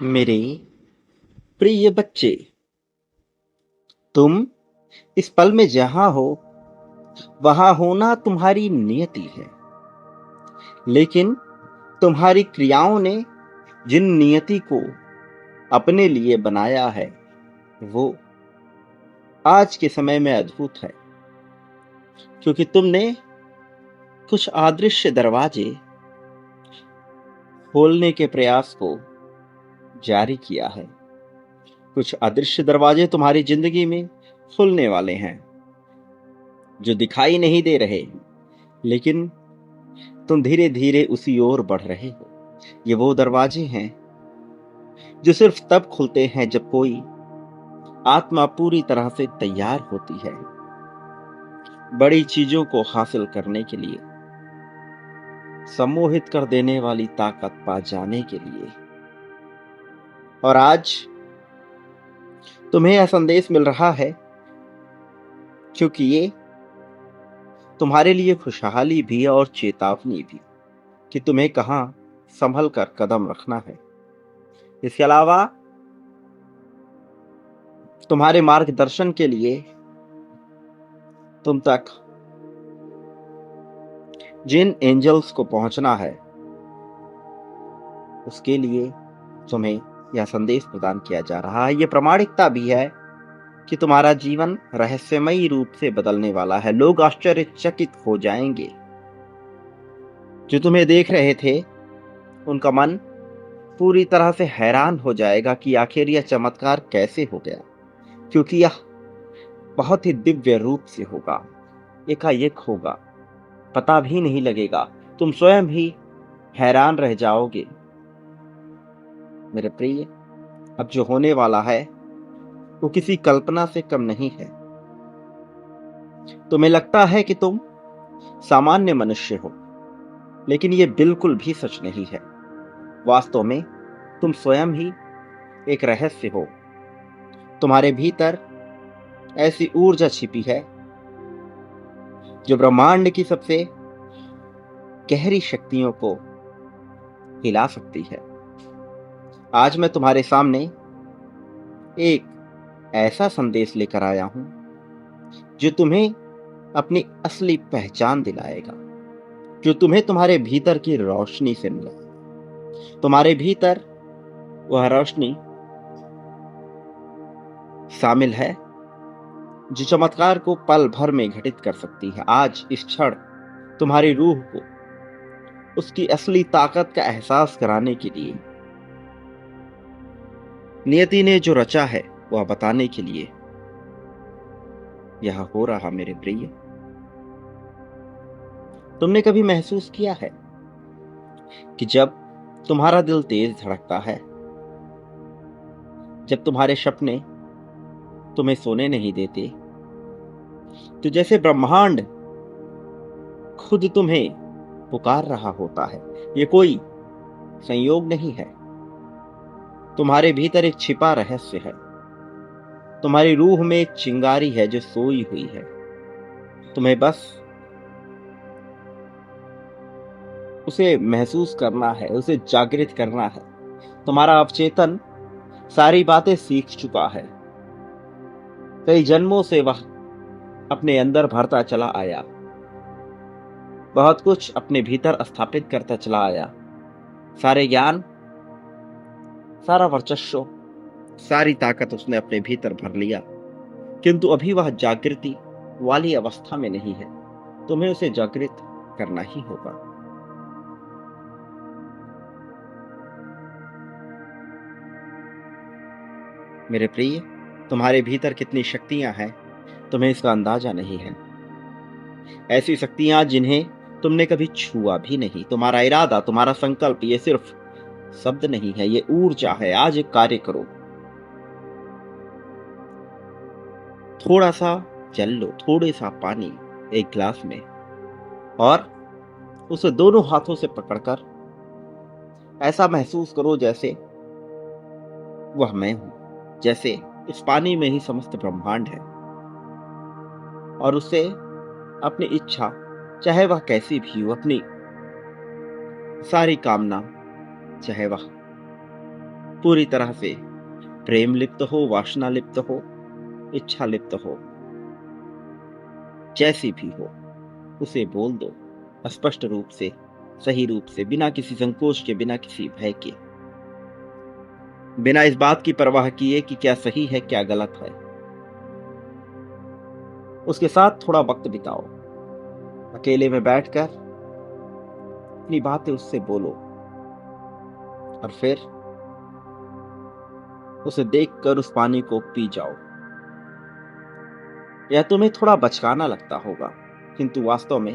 मेरे प्रिय बच्चे, तुम इस पल में जहां हो वहां होना तुम्हारी नियति है। लेकिन तुम्हारी क्रियाओं ने जिन नियति को अपने लिए बनाया है वो आज के समय में अद्भुत है, क्योंकि तुमने कुछ अदृश्य दरवाजे खोलने के प्रयास को जारी किया है। कुछ अदृश्य दरवाजे तुम्हारी जिंदगी में खुलने वाले हैं जो दिखाई नहीं दे रहे, लेकिन तुम धीरे धीरे उसी ओर बढ़ रहे हो। ये वो दरवाजे हैं जो सिर्फ तब खुलते हैं जब कोई आत्मा पूरी तरह से तैयार होती है बड़ी चीजों को हासिल करने के लिए, सम्मोहित कर देने वाली ताकत पा जाने के लिए। और आज तुम्हें यह संदेश मिल रहा है क्योंकि ये तुम्हारे लिए खुशहाली भी और चेतावनी भी कि तुम्हें कहां संभल कर कदम रखना है। इसके अलावा तुम्हारे मार्गदर्शन के लिए तुम तक जिन एंजल्स को पहुंचना है उसके लिए तुम्हें यह संदेश प्रदान किया जा रहा है। यह प्रामाणिकता भी है कि तुम्हारा जीवन रहस्यमयी रूप से बदलने वाला है। लोग आश्चर्यचकित हो जाएंगे। जो तुम्हें देख रहे थे उनका मन पूरी तरह से हैरान हो जाएगा कि आखिर यह चमत्कार कैसे हो गया, क्योंकि यह बहुत ही दिव्य रूप से होगा, एकाएक होगा, पता भी नहीं लगेगा। तुम स्वयं ही हैरान रह जाओगे। मेरे प्रिय, अब जो होने वाला है वो किसी कल्पना से कम नहीं है। तुम्हें लगता है कि तुम सामान्य मनुष्य हो, लेकिन ये बिल्कुल भी सच नहीं है। वास्तव में तुम स्वयं ही एक रहस्य हो। तुम्हारे भीतर ऐसी ऊर्जा छिपी है जो ब्रह्मांड की सबसे गहरी शक्तियों को हिला सकती है। आज मैं तुम्हारे सामने एक ऐसा संदेश लेकर आया हूं जो तुम्हें अपनी असली पहचान दिलाएगा, जो तुम्हें तुम्हारे भीतर की रोशनी से मिला। तुम्हारे भीतर वह रोशनी शामिल है जो चमत्कार को पल भर में घटित कर सकती है। आज इस क्षण तुम्हारी रूह को उसकी असली ताकत का एहसास कराने के लिए, नियति ने जो रचा है वह बताने के लिए यह हो रहा। मेरे प्रिय, तुमने कभी महसूस किया है कि जब तुम्हारा दिल तेज धड़कता है, जब तुम्हारे सपने तुम्हें सोने नहीं देते, तो जैसे ब्रह्मांड खुद तुम्हें पुकार रहा होता है। ये कोई संयोग नहीं है। तुम्हारे भीतर एक छिपा रहस्य है। तुम्हारी रूह में एक चिंगारी है जो सोई हुई है। तुम्हें बस उसे महसूस करना है, उसे जागृत करना है। तुम्हारा अवचेतन सारी बातें सीख चुका है। कई जन्मों से वह अपने अंदर भरता चला आया, बहुत कुछ अपने भीतर स्थापित करता चला आया। सारे ज्ञान, सारा वर्चस्व, सारी ताकत उसने अपने भीतर भर लिया, किंतु अभी वह जागृति वाली अवस्था में नहीं है। तुम्हें उसे जागृत करना ही होगा। मेरे प्रिय, तुम्हारे भीतर कितनी शक्तियां हैं तुम्हें इसका अंदाजा नहीं है। ऐसी शक्तियां जिन्हें तुमने कभी छुआ भी नहीं। तुम्हारा इरादा, तुम्हारा संकल्प ये सिर्फ शब्द नहीं है, ये ऊर्जा है। आज एक कार्य करो, थोड़ा सा जल लो, थोड़े सा पानी एक गिलास में, और उसे दोनों हाथों से पकड़कर ऐसा महसूस करो जैसे वह मैं हूं, जैसे इस पानी में ही समस्त ब्रह्मांड है। और उसे अपनी इच्छा, चाहे वह कैसी भी हो, अपनी सारी कामना, चाहे वह पूरी तरह से प्रेम लिप्त हो, वासना लिप्त हो, इच्छा लिप्त हो, जैसी भी हो, उसे बोल दो स्पष्ट रूप से, सही रूप से, बिना किसी संकोच के, बिना किसी भय के, बिना इस बात की परवाह किए कि क्या सही है क्या गलत है। उसके साथ थोड़ा वक्त बिताओ, अकेले में बैठकर अपनी बातें उससे बोलो, और फिर उसे देखकर उस पानी को पी जाओ। यह तुम्हें थोड़ा बचकाना लगता होगा, किंतु वास्तव में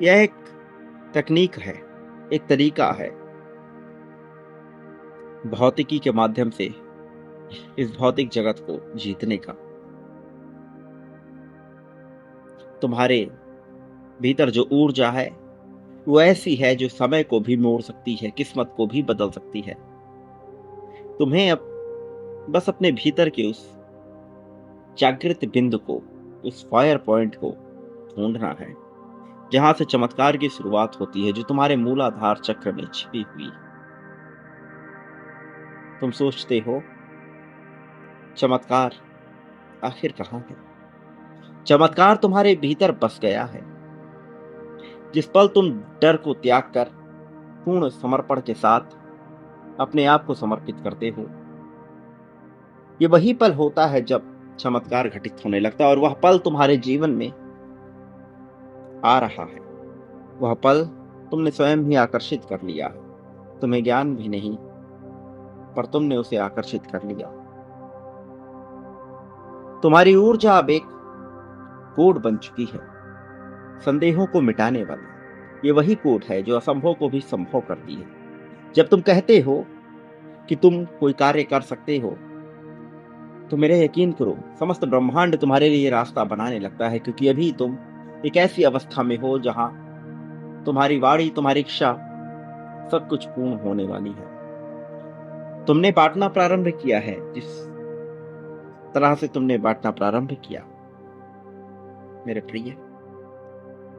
यह एक तकनीक है, एक तरीका है भौतिकी के माध्यम से इस भौतिक जगत को जीतने का। तुम्हारे भीतर जो ऊर्जा है वो ऐसी है जो समय को भी मोड़ सकती है, किस्मत को भी बदल सकती है। तुम्हें अब बस अपने भीतर के उस जागृत बिंदु को, उस फायर पॉइंट को ढूंढना है, जहां से चमत्कार की शुरुआत होती है, जो तुम्हारे मूलाधार चक्र में छिपी हुई। तुम सोचते हो चमत्कार आखिर कहां है? चमत्कार तुम्हारे भीतर बस गया है। जिस पल तुम डर को त्याग कर पूर्ण समर्पण के साथ अपने आप को समर्पित करते हो, ये वही पल होता है जब चमत्कार घटित होने लगता है। और वह पल तुम्हारे जीवन में आ रहा है, वह पल तुमने स्वयं ही आकर्षित कर लिया है। तुम्हें ज्ञान भी नहीं, पर तुमने उसे आकर्षित कर लिया। तुम्हारी ऊर्जा अब एक कोड बन चुकी है, संदेहों को मिटाने वाली। ये वही कोड है जो असंभव को भी संभव करती है। जब तुम कहते हो कि तुम कोई कार्य कर सकते हो, तो मेरे यकीन करो, समस्त ब्रह्मांड तुम्हारे लिए रास्ता बनाने लगता है, क्योंकि अभी तुम एक ऐसी अवस्था में हो जहां तुम्हारी वाणी, तुम्हारी इच्छा, सब कुछ पूर्ण होने वाली है। तुमने बांटना प्रारंभ किया है। जिस तरह से तुमने बांटना प्रारंभ किया, मेरे प्रिय,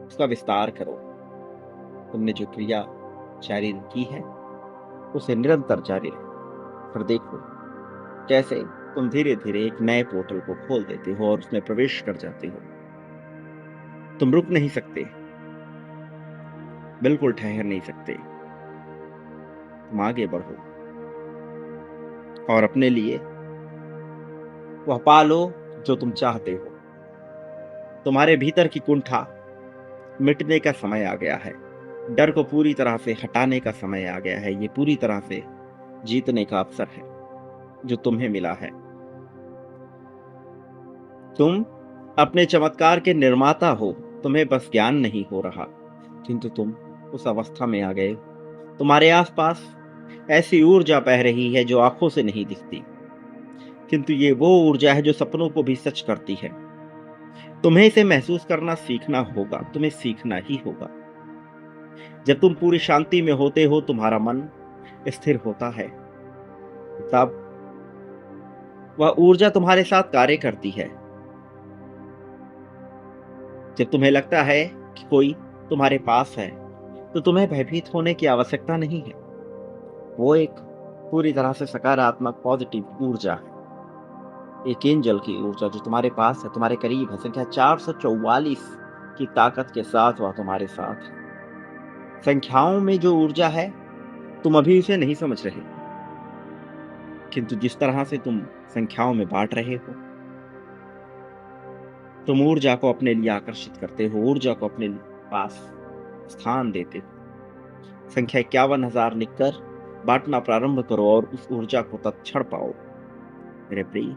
उसका विस्तार करो। तुमने जो क्रिया जारी की है उसे निरंतर जारी रखो। फिर देखो कैसे तुम धीरे धीरे एक नए पोर्टल को खोल देते हो और उसमें प्रवेश कर जाते हो। तुम रुक नहीं सकते, बिल्कुल ठहर नहीं सकते। तुम आगे बढ़ो और अपने लिए वह पालो जो तुम चाहते हो। तुम्हारे भीतर की कुंठा मिटने का समय आ गया है। डर को पूरी तरह से हटाने का समय आ गया है। ये पूरी तरह से जीतने का अवसर है जो तुम्हें मिला है। तुम अपने चमत्कार के निर्माता हो। तुम्हें बस ज्ञान नहीं हो रहा, किंतु तुम उस अवस्था में आ गए। तुम्हारे आसपास ऐसी ऊर्जा बह रही है जो आंखों से नहीं दिखती, किंतु ये वो ऊर्जा है जो सपनों को भी सच करती है। तुम्हें इसे महसूस करना सीखना होगा, तुम्हें सीखना ही होगा। जब तुम पूरी शांति में होते हो, तुम्हारा मन स्थिर होता है, तब वह ऊर्जा तुम्हारे साथ कार्य करती है। जब तुम्हें लगता है कि कोई तुम्हारे पास है, तो तुम्हें भयभीत होने की आवश्यकता नहीं है। वो एक पूरी तरह से सकारात्मक पॉजिटिव ऊर्जा है, एक एंजल की ऊर्जा जो तुम्हारे पास है, तुम्हारे करीब है। संख्या 444 की ताकत के साथ वह तुम्हारे साथ है। संख्याओं में जो ऊर्जा है, तुम अभी उसे नहीं समझ रहे, किंतु जिस तरह से तुम संख्याओं में बांट रहे हो, तुम ऊर्जा को अपने लिए आकर्षित करते हो, ऊर्जा को अपने पास स्थान देते हो। संख्या 51,000 लिखकर बांटना प्रारंभ करो और उस ऊर्जा को तत्क्षण पाओ। मेरे प्रिय,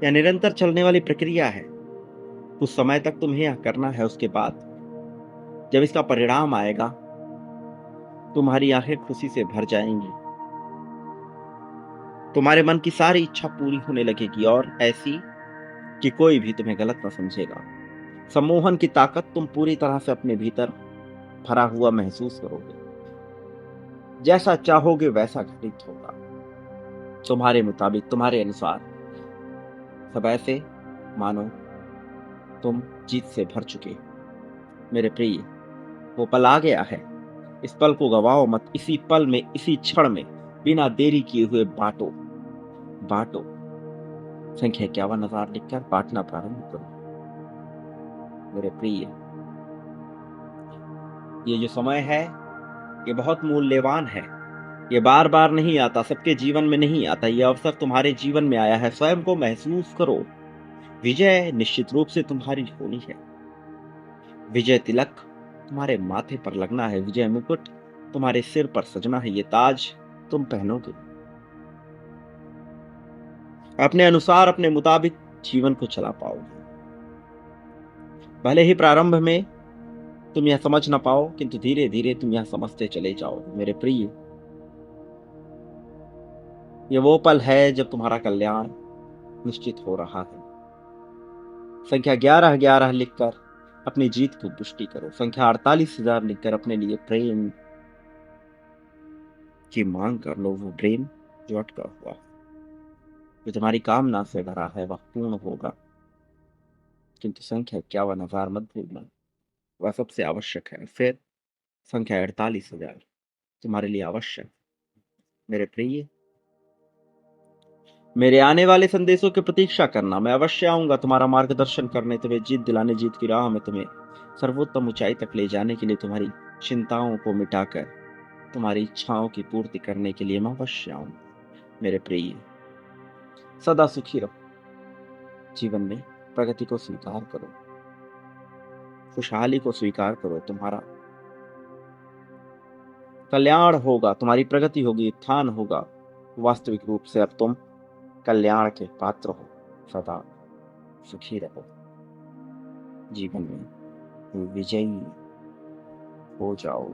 यह निरंतर चलने वाली प्रक्रिया है। कुछ समय तक तुम्हें यह करना है। उसके बाद जब इसका परिणाम आएगा, तुम्हारी आंखें खुशी से भर जाएंगी। तुम्हारे मन की सारी इच्छा पूरी होने लगेगी, और ऐसी कि कोई भी तुम्हें गलत न समझेगा। सम्मोहन की ताकत तुम पूरी तरह से अपने भीतर भरा हुआ महसूस करोगे। जैसा चाहोगे वैसा घटित होगा, तुम्हारे मुताबिक, तुम्हारे अनुसार। सब ऐसे मानो तुम जीत से भर चुके हो। मेरे प्रिय, वो पल आ गया है। इस पल को गवाओ मत। इसी पल में, इसी क्षण में बिना देरी किए हुए बांटो, बांटो। संख्या 51,000 लिखकर बांटना प्रारंभ करो। मेरे प्रिय, ये जो समय है ये बहुत मूल्यवान है। ये बार बार नहीं आता, सबके जीवन में नहीं आता। ये अवसर तुम्हारे जीवन में आया है। स्वयं को महसूस करो। विजय निश्चित रूप से तुम्हारी होनी है। विजय तिलक तुम्हारे माथे पर लगना है। विजय मुकुट तुम्हारे सिर पर सजना है। ये ताज तुम पहनोगे। अपने अनुसार, अपने मुताबिक जीवन को चला पाओगे। भले ही प्रारंभ में तुम यह समझ ना पाओ, किंतु धीरे धीरे तुम यह समझते चले जाओगे। मेरे प्रिय, ये वो पल है जब तुम्हारा कल्याण निश्चित हो रहा है। संख्या 11,11 लिखकर अपनी जीत की पुष्टि करो। संख्या 48,000 लिखकर अपने लिए प्रेम की मांग कर लो। वो प्रेम जो अटका हुआ, जो तुम्हारी कामना से भरा है, वह पूर्ण होगा। किंतु संख्या 51,000 मत भूलना, वह सबसे आवश्यक है। फिर संख्या 48,000 तुम्हारे लिए आवश्यक। मेरे प्रिय, मेरे आने वाले संदेशों की प्रतीक्षा करना। मैं अवश्य आऊंगा तुम्हारा मार्गदर्शन करने, तुम्हें जीत दिलाने, जीत की राह में तुम्हें सर्वोत्तम ऊंचाई तक ले जाने के लिए, तुम्हारी चिंताओं को मिटाकर तुम्हारी इच्छाओं की पूर्ति करने के लिए मैं अवश्य आऊंगा। मेरे प्रिय, सदा सुखी रहो। जीवन में प्रगति को स्वीकार करो, खुशहाली को स्वीकार करो। तुम्हारा कल्याण होगा, तुम्हारी प्रगति होगी, उत्थान होगा। वास्तविक रूप से अब तुम कल्याण के पात्र हो। सदा सुखी रहो। जीवन में विजयी हो जाओ।